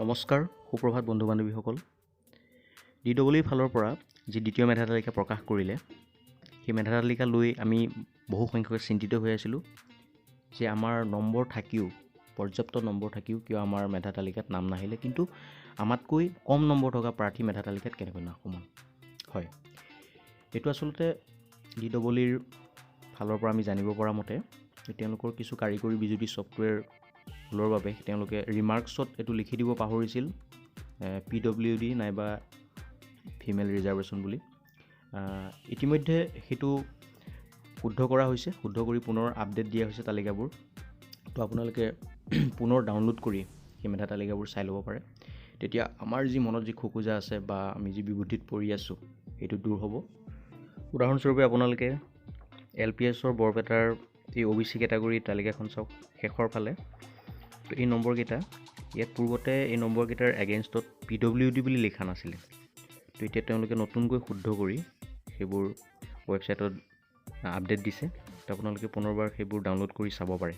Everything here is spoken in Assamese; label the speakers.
Speaker 1: নমস্কাৰ, সুপ্ৰভাত বন্ধু বান্ধৱীসকল। DEE ফালৰ পৰা যি দ্বিতীয় মেধা তালিকা প্ৰকাশ কৰিলে, সেই মেধা তালিকা লৈ আমি বহু সংখ্যকে চিন্তিত হৈ আছিলোঁ যে আমাৰ নম্বৰ থাকিও, পৰ্যাপ্ত নম্বৰ থাকিও কিয় আমাৰ মেধা তালিকাত নাম নাহিলে, কিন্তু আমাতকৈ কম নম্বৰ থকা প্ৰাৰ্থী মেধা তালিকাত কেনেকৈ নাম হয়। এইটো আচলতে DEE ফালৰ পৰা আমি জানিব পৰা মতে তেওঁলোকৰ কিছু কাৰিকৰী বিজুতি ছফ্টৱেৰ ভুলৰ বাবে তেওঁলোকে ৰিমাৰ্কছত এইটো লিখি দিব পাহৰিছিল PWD নাইবা ফিমেল ৰিজাৰ্ভেশ্যন বুলি। ইতিমধ্যে সেইটো শুদ্ধ কৰা হৈছে, শুদ্ধ কৰি পুনৰ আপডেট দিয়া হৈছে তালিকাবোৰ। তো আপোনালোকে পুনৰ ডাউনলোড কৰি সেই মেধা তালিকাবোৰ চাই ল'ব পাৰে। তেতিয়া আমাৰ যি মনত যি খোকোজা আছে বা আমি যি বিভূতিত পৰি আছোঁ সেইটো দূৰ হ'ব। উদাহৰণস্বৰূপে আপোনালোকে LPSৰ বৰপেটাৰ এই OBC কেটাগৰী তালিকাখন চাওক, শেষৰ ফালে। তো এই নম্বৰকেইটা ইয়াত পূৰ্বতে এই নম্বৰকেইটাৰ এগেইনষ্টত PWD বুলি লিখা নাছিলে। তো এতিয়া তেওঁলোকে নতুনকৈ শুদ্ধ কৰি সেইবোৰ ৱেবছাইটত আপডেট দিছে। তো আপোনালোকে পুনৰবাৰ সেইবোৰ ডাউনলোড কৰি চাব পাৰে।